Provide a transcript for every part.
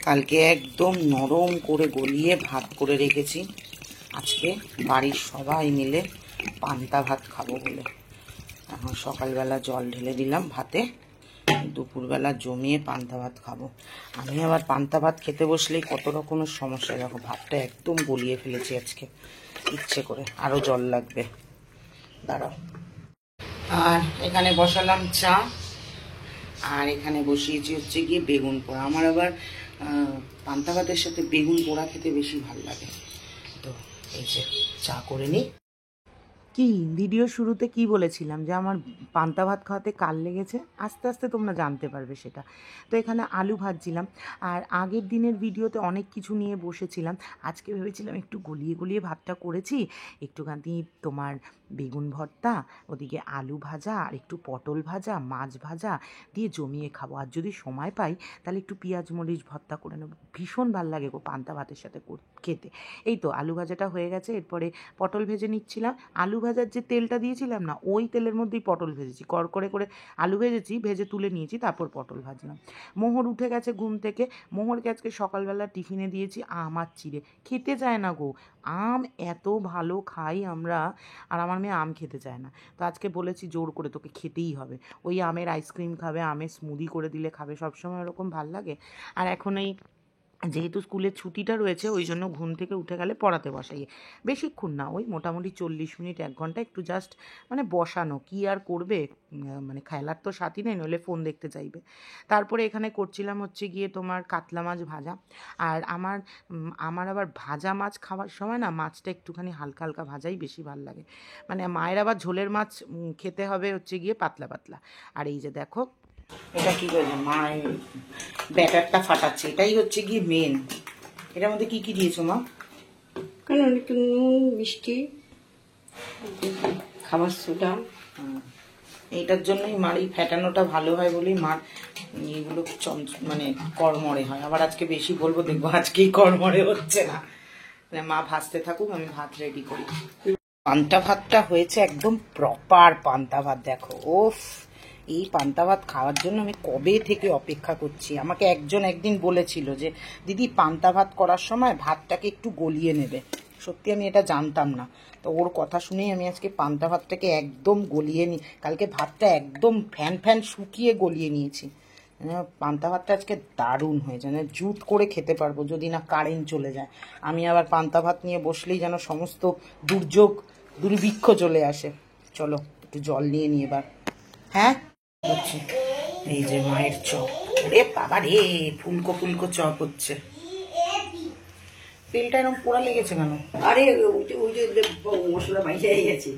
কালকে একদম নরম করে গলিয়ে ভাত করে রেখেছি, আজকে বাড়ির সবাই মিলে পান্তা ভাত খাবো বলে। এখন সকালবেলা জল ঢেলে দিলাম ভাতে, দুপুরবেলা জমিয়ে পান্তা ভাত খাবো। আমি আবার পান্তা ভাত খেতে বসলেই কত রকমের সমস্যা। দেখো ভাতটা একদম গলিয়ে ফেলেছি আজকে ইচ্ছে করে, আরও জল লাগবে, দাঁড়াও। আর এখানে বসালাম চা, আর এখানে বসিয়েছি হচ্ছে গিয়ে বেগুন পোড়া। আমার আবার পান্তা ভাতের সাথে বেগুন পোড়া খেতে বেশি ভালো লাগে। তো এই যে চা করে নিই। কি ভিডিও শুরুতে কি বলেছিলাম যে আমার পান্তা ভাত খাওয়াতে কাল লেগেছে, আস্তে আস্তে তোমরা জানতে পারবে সেটা। তো এখানে আলু ভাজছিলাম, আর আগের দিনের ভিডিওতে অনেক কিছু নিয়ে বসেছিলাম। আজকে ভেবেছিলাম একটু গলিয়ে গলিয়ে ভাতটা করেছি, একটুখানি তোমার বেগুন ভর্তা, ওদিকে আলু ভাজা, আর একটু পটল ভাজা, মাছ ভাজা দিয়ে জমিয়ে খাবো। আর যদি সময় পাই তাহলে একটু পেঁয়াজ মরিচ ভর্তা করে নেবো, ভীষণ ভালো লাগে গো পান্তা ভাতের সাথে খেতে। এই তো আলু ভাজাটা হয়ে গেছে, এরপরে পটল ভেজে নিচ্ছিলাম। আলু ভাজার যে তেলটা দিয়েছিলাম না, ওই তেলের মধ্যেই পটল ভেজেছি, কড়কড়ে করে আলু ভেজেছি, ভেজে তুলে নিয়েছি, তারপর পটল ভাজলাম। মোহর উঠে গেছে ঘুম থেকে, মোহরকে আজকে সকালবেলা টিফিনে দিয়েছি আম আর চিড়ে। খেতে চায় না গো, আম এত ভালো খাই আমরা, আর আমার মেয়ে আম খেতে চায় না। তো আজকে বলেছি জোর করে তোকে খেতেই হবে, ওই আমের আইসক্রিম খাবে, আমের স্মুদি করে দিলে খাবে, সবসময় ওরকম ভাল লাগে। আর এখন এই যেহেতু স্কুলের ছুটিটা রয়েছে, ওই জন্য ঘুম থেকে উঠে গেলে পড়াতে বসাই, বেশিক্ষণ না, ওই মোটামুটি 40 মিনিট 1 ঘন্টা একটু জাস্ট মানে বসানো, কি আর করবে, মানে খেলার তো সাথী নেই, নইলে ফোন দেখতে চাইবে। তারপরে এখানে করছিলাম হচ্ছে গিয়ে তোমার কাতলা মাছ ভাজা। আর আমার আবার ভাজা মাছ খাওয়ার সময় না, মাছটা একটুখানি হালকা হালকা ভাজাই বেশি ভালো লাগে। মানে মায়ের আবার ঝোলের মাছ খেতে হবে হচ্ছে গিয়ে পাতলা পাতলা। আর এই যে দেখো এটা কি বলছে, মা ব্যাটারটা ফাটাচ্ছে, এটাই হচ্ছে গিয়ে মেন। এটার মধ্যে কি কি দিয়েছো মা? কারণ একটু নুন, মিষ্টি, খাবার সোডা। এইটার জন্যই মার এই ফ্যাটানোটা ভালো হয় বলেই মার এইগুলো মানে কড়মড়ে হয়। আবার আজকে বেশি বলবো, দেখবো আজকেই কড়মড়ে হচ্ছে না। মা ভাজতে থাকুক, আমি ভাত রেডি করি। পান্তা ভাতটা হয়েছে একদম প্রপার পান্তা ভাত, দেখো। ওফ, এই পান্তা ভাত খাওয়ার জন্য আমি কবে থেকে অপেক্ষা করছি। আমাকে একজন একদিন বলেছিল যে দিদি পান্তা ভাত করার সময় ভাতটাকে একটু গলিয়ে নেবে। সত্যি আমি এটা জানতাম না, তো ওর কথা শুনেই আমি আজকে পান্তা ভাতটাকে একদম গলিয়ে কালকে ভাতটা একদম ফ্যান ফ্যান শুকিয়ে গলিয়ে নিয়েছি। পান্তা ভাতটা আজকে দারুণ হয়েছে, মানে জুত করে খেতে পারবো যদি না কারেন্ট চলে যায়। আমি আবার পান্তা ভাত নিয়ে বসলেই যেন সমস্ত দুর্ভিক্ষ চলে আসে। চলো একটু জল নিয়ে নিয়ে এবার। হ্যাঁ হচ্ছে, এই যে মায়ের চপ, রে বাবা রে, ফুলকো ফুলকো চপ হচ্ছে। তেলটা এরকম পোড়া লেগেছে কেন? আরে ওই যে মশলা বাইরে গেছে,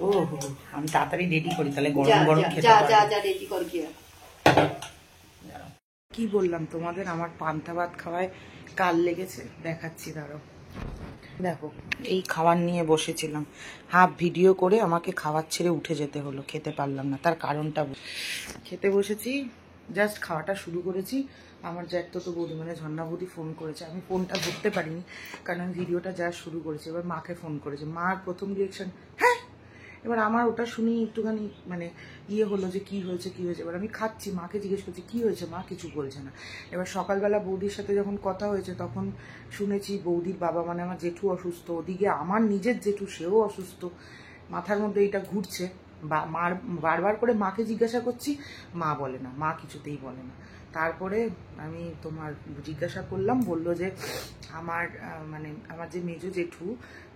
ও আমি তাড়াতাড়ি রেডি করি, তাহলে গরম গরম খেতে রেডি কর গিয়া। কি বললাম তোমাদের, আমার পান্তা ভাত খাওয়ায় কাল লেগেছে, দেখাচ্ছি দাঁড়াও। দেখো এই খাবার নিয়ে বসেছিলাম, হাফ ভিডিও করে আমাকে খাবার ছেড়ে উঠে যেতে হলো, খেতে পারলাম না। তার কারণটা খেতে বসেছি, জাস্ট খাওয়াটা শুরু করেছি, আমার জ্যাঠতো বৌদি মানে ঝর্ণা বৌদি ফোন করেছে। আমি ফোনটা ধরতে পারিনি, কারণ আমি ভিডিওটা যা শুরু করেছি। এবার মাকে ফোন করেছে, মার প্রথম রিয়েকশন হ্যাঁ। এবার আমার ওটা শুনেই একটুখানি মানে হলো যে কি হয়েছে। এবার আমি খাচ্ছি, মাকে জিজ্ঞেস করছি কি হয়েছে, মা কিছু বলছে না। এবার সকালবেলা বৌদির সাথে যখন কথা হয়েছে, তখন শুনেছি বৌদির বাবা মানে আমার জেঠু অসুস্থ, ওদিকে আমার নিজের জেঠু সেও অসুস্থ। মাথার মধ্যে এটা ঘুরছে, মার বারবার করে মাকে জিজ্ঞাসা করছি, মা বলে না, মা কিছুতেই বলে না। তারপরে আমি তোমার জিজ্ঞাসা করলাম, বললো যে আমার যে মেজো জেঠু,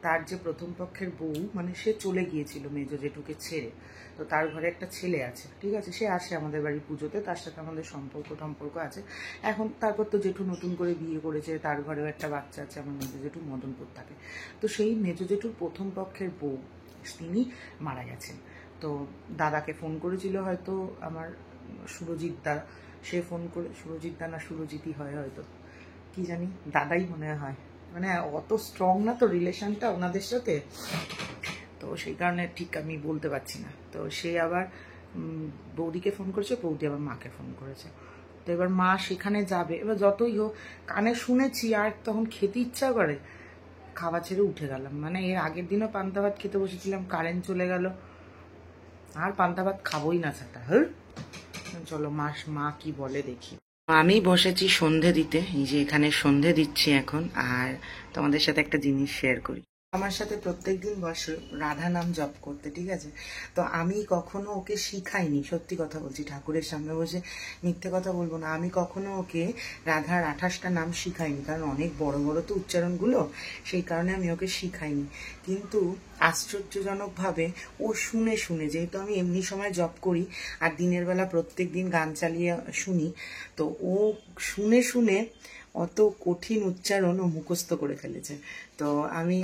তার যে প্রথম পক্ষের বউ মানে সে চলে গিয়েছিল মেজো জেঠুকে ছেড়ে, তো তার ঘরে একটা ছেলে আছে, ঠিক আছে, সে আসে আমাদের বাড়ি পুজোতে, তার সাথে আমাদের সম্পর্ক আছে। এখন তারপর তো জেঠু নতুন করে বিয়ে করেছে, তার ঘরেও একটা বাচ্চা আছে, আমার মেজো জেঠু মদনপুর থাকে। তো সেই মেজো জেঠুর প্রথম পক্ষের বউ তিনি মারা গেছেন। তো দাদাকে ফোন করেছিল হয়তো আমার সুরজিৎ দা, সে ফোন করে, সুরজিৎ দা না সুরজিৎই হয় হয়তো, কি জানি, দাদাই মনে হয়, মানে অত স্ট্রং না তো রিলেশনটা ওনাদের সাথে, তো সেই কারণে ঠিক আমি বলতে পারছি না। তো সে আবার বৌদিকে ফোন করেছে, বৌদি আবার মাকে ফোন করেছে। তো এবার মা সেখানে যাবে, এবার যতই হোক কানে শুনেছি, আর তখন খেতে ইচ্ছা করে, খাওয়া ছেড়ে উঠে গেলাম। মানে এর আগের দিনও পান্তা ভাত খেতে বসেছিলাম, কারেন্ট চলে গেল, আর পান্তা ভাত খাবোই না ছাতা। হ্যাঁ চলো মা কি বলে দেখি। আমি বসেছি সন্ধে দিতে, এই যে এখানে সন্ধে দিচ্ছি এখন। আর তোমাদের সাথে একটা জিনিস শেয়ার করি। আমার সাথে প্রত্যেকদিন বসে রাধা নাম জপ করতে, ঠিক আছে? তো আমি কখনো ওকে শিখাইনি, সত্যি কথা বলছি, ঠাকুরের সামনে বসে মিথ্যে কথা বলবো না। আমি কখনো ওকে রাধার 28টা নাম শিখাইনি, কারণ অনেক বড় বড় তো উচ্চারণগুলো, সেই কারণে আমি ওকে শিখাইনি। কিন্তু আশ্চর্যজনকভাবে ও শুনে শুনে, যেহেতু আমি এমনি সময় জপ করি আর দিনের বেলা প্রত্যেক দিন গান চালিয়ে শুনি, তো ও শুনে শুনে অত কঠিন উচ্চারণ ও মুখস্থ করে ফেলেছে। তো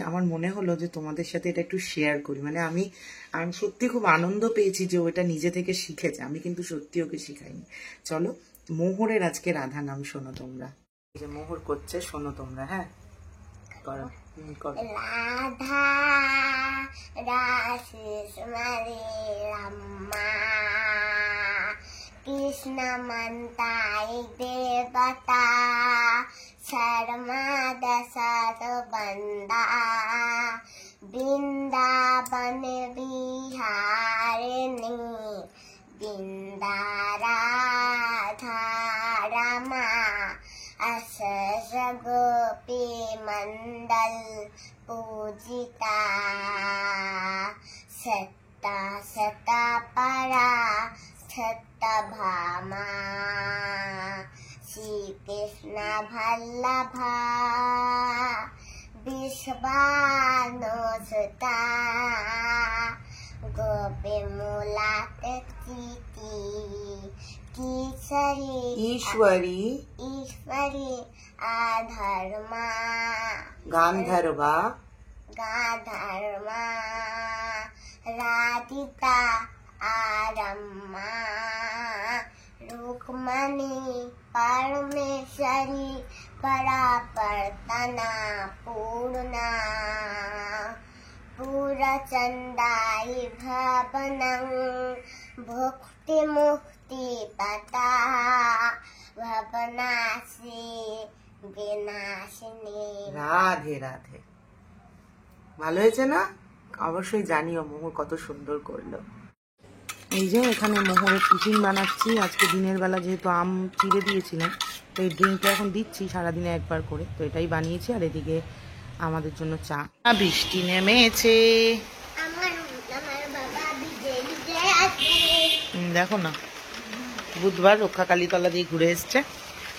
আমার মনে হলো যে তোমাদের সাথে এটা একটু শেয়ার করি। মানে আমি সত্যি খুব আনন্দ পেয়েছি যে ও এটা নিজে থেকে শিখেছে, আমি কিন্তু সত্যি ওকে শিখাইনি। চলো মোহরের আজকে রাধা নাম শোনো তোমরা। এই যে মোহর করছে, শোনো তোমরা। হ্যাঁ, করো করো। রাধা রাসমণি রম্মা কৃষ্ণ মন্তাই দেবতা শর্মাদ সদবন্দা বৃন্দাবন বিহারিণী বৃন্দা রাধা रमा असस गोपी मंडल पूजिता सत्ता सता परा सत्ता भामा श्री कृष्ण भल्लभा विश्वानुसुता गोपी मूलात चीती ईश्वरी ईश्वरी आधर्मा गांधर्वा गाधर्मा राधिका आरम्मा रुक्मणी परमेश्वरी परापर्तना पूर्णा पूर्णचन्दायि भवनं भुक्ति मुक्ति पता भवनाशी विनाशिनी। রাধে রাধে। ভালো হয়েছে না? অবশ্যই জানিও মোহর কত সুন্দর করলো। এই যে এখানে মোহরের টিফিন বানাচ্ছি। আজকে দিনের বেলা যেহেতু আম চিড়ে দিয়েছিলাম, তো এই ড্রিঙ্কটা এখন দিচ্ছি সারাদিনে একবার করে, তো এটাই বানিয়েছি। আর এদিকে আমাদের জন্য চা। বৃষ্টি নেমেছে, দেখো না, বুধবার রক্ষাকালীতলা দিয়ে ঘুরে এসছে।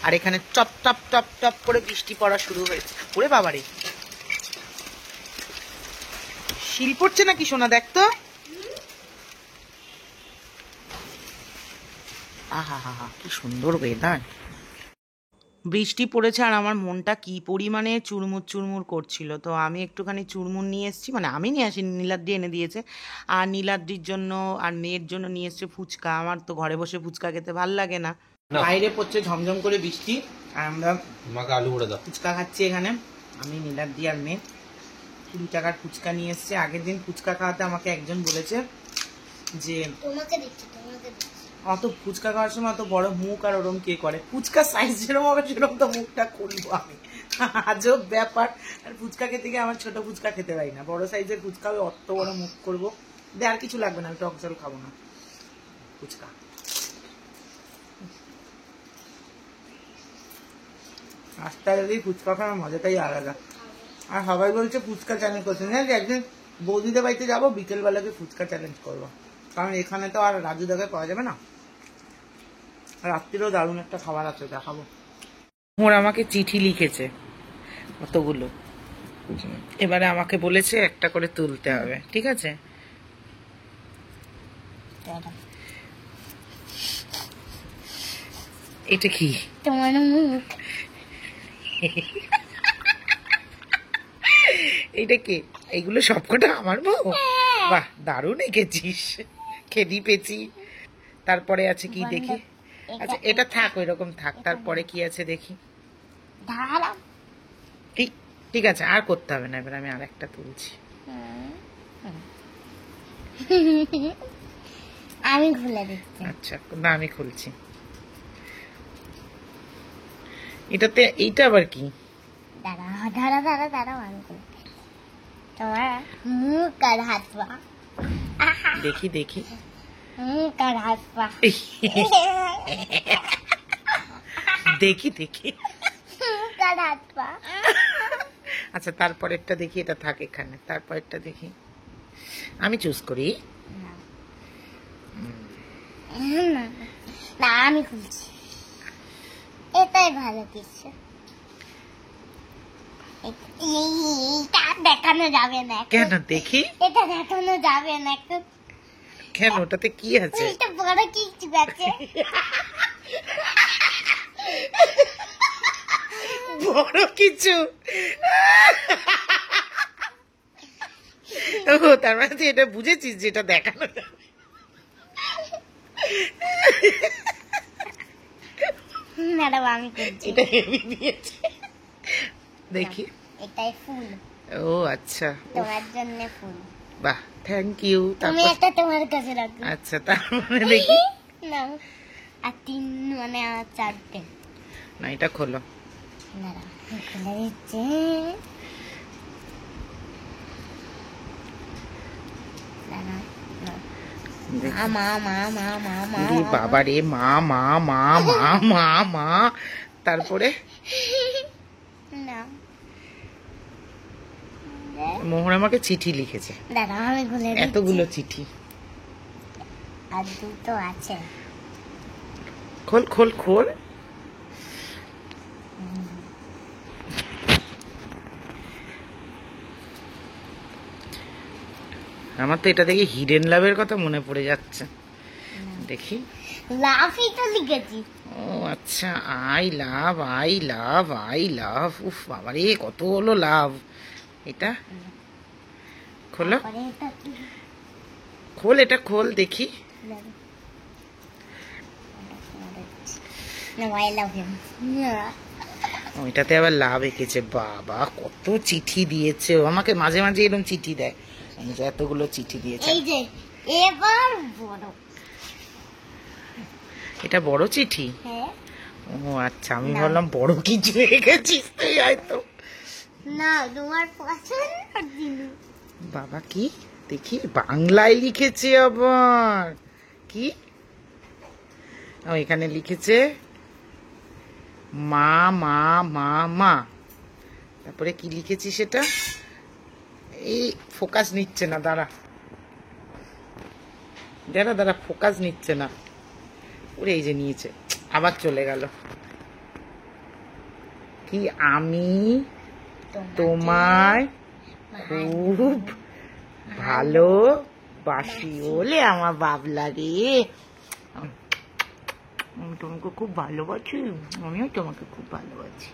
আর এখানে টপ টপ টপ টপ করে বৃষ্টি পড়া শুরু হয়েছে। ওরে বাবারে, শিল পড়ছে নাকি সোনা? দেখতো, আহা হা হা, কি সুন্দর ওয়েদার। বৃষ্টি পড়েছে আর আমার মনটা কি পরিমাণে চুরমুর চুরমুর করছিল। তো আমি একটুখানি চুরমুর নিয়ে এসেছি, মানে আমি নিয়ে আসি, নীলাদ্রি এনে দিয়েছে। আর নীলাদ্রির জন্য আর মেয়ের জন্য নিয়ে এসছে ফুচকা। আমার তো ঘরে বসে ফুচকা খেতে ভাল লাগে না। বাইরে পড়ছে ঝমঝম করে বৃষ্টি, আর আমরা আলু উড়ে দাও ফুচকা খাচ্ছি এখানে। আমি নীলাদ্রি আর মেয়ে 20 টাকার ফুচকা নিয়ে এসছে। আগের দিন ফুচকা খাওয়াতে আমাকে একজন বলেছে যে অত ফুচকা খাওয়ার সময় অত বড় মুখ আর ওরম কে করে, ফুচকা সাইজ যেরকম হবে সেরকম তো মুখটা খুলবো আমি। আজব ব্যাপার। আর ফুচকা খেতে গিয়ে আমার ছোট ফুচকা খেতে পারি না, বড় সাইজের ফুচকা হবে, অত বড় মুখ করবো। আর কিছু লাগবে না, আমি টক জল খাবো না, ফুচকা। রাস্তায় যদি ফুচকা খাওয়ার মজাটাই আলাদা। আর সবাই বলছে ফুচকা চ্যালেঞ্জ করছে, না একদিন বৌদিদের বাড়িতে যাবো, বিকেলবেলাকে ফুচকা চ্যালেঞ্জ করবো, কারণ এখানে তো আর রাজু দাকে পাওয়া যাবে না। রাত্রিরেও দারুণ একটা খাবার আছে, দেখাবো। ওর আমাকে চিঠি লিখেছে কতগুলো, এবারে আমাকে বলেছে একটা করে তুলতে হবে, ঠিক আছে? এটা কি? তোমার মুখ। এইটা কে? এইগুলো সবকটা আমার বউ? বাহ, দারুণ এঁকেছিস, খেদি পেছি। তারপরে আছে কি দেখি? আচ্ছা এটা থাক, ওই রকম থাক। তারপরে কি আছে দেখি? ঠিক ঠিক আছে, আর করতে হবে না। এবার আমি আর একটা তুলছি। আমি খুলে দিচ্ছি। আচ্ছা না, আমি খুলছি। এটাতে এইটা আবার কি? দাঁড়া দাঁড়া দাঁড়া দাঁড়া, আমি খুলে তোমার মুখ আর হাত পা। দেখি দেখি, মুখ আর হাত পা। দেখি দেখি। মুখ আর হাত পা। আচ্ছা তারপরেরটা দেখি, এটা থাক এখানে, তারপরেরটা দেখি, আমি চুজ করি। না না, না আমি খুলছি, এটাই ভালো কিছু। এইটা দেখানো যাবে না এখন। কেন দেখি, এটা দেখানো যাবে না এখন। কেন ওটাতে কি আছে? এটা বড় কিছু আছে। বড় কিছু? ও তার মানে তুই এটা বুঝেছিস যেটা দেখানো যাবে। ম্যাডাম আমি খুলছি, এটা হেভি দিয়েছে, দেখি। এটাই ফুল, ও আচ্ছা, তোমার জন্য ফুল। বাহ থ্যাংক ইউ। তুমি তারপর একটা তোমার কাছে রাখো। আচ্ছা তার মানে দেখি, না আর তিন মানে আর চারটে। না এটা খোলো। দাঁড়াও, খুলে দিচ্ছি। দাঁড়াও, দাঁড়াও। দেখি। মা মা মা মা মা ওরে বাবা রে, মা মা মা মা মা মা, তারপরে না, মোহন আমাকে চিঠি লিখেছে, দাঁড়াও আমি খুলে দিচ্ছি। এতগুলো চিঠি। আর দুটো আছে। খোল খোল খোল। আমার তো এটা দেখে হিডেন লাভের কথা মনে পড়ে যাচ্ছে, দেখি। লাফই তো লিখেছি। ও আচ্ছা, I love I love I love, উফ বাবা রে কত হলো লাভ। এটা খোলো, পরে এটা কি? খোল এটা খোল দেখি। দাঁড়াও। No, I love him. ওইটাতে আবার লাভ এঁকেছে, বাবা কত চিঠি দিয়েছে ও আমাকে, মাঝে মাঝে এরকম চিঠি দেয়, এই যে এতগুলো চিঠি দিয়েছে। এই যে এবার বড়। এটা বড় চিঠি? হ্যাঁ। ও আচ্ছা, আমি ভাবলাম বড় কিছু রেখেছিস তুই হয়তো। না তোমার পছন্দ দিন। বাবা কি দেখি, বাংলায় লিখেছে আবার, কি ও এখানে লিখেছে মা মা মা মা, তারপরে কি লিখেছি সেটা, এই ফোকাস নিচ্ছে না, দাঁড়া দাঁড়া দাঁড়া, ফোকাস নিচ্ছে না, ওরে এই যে নিয়েছে, আবার চলে গেল। কি, আমি তোমায় খুব ভালোবাসি, ওলে আমার বাবলা রে, আমি তোমাকে খুব ভালোবাসি, আমিও তোমাকে খুব ভালোবাসি।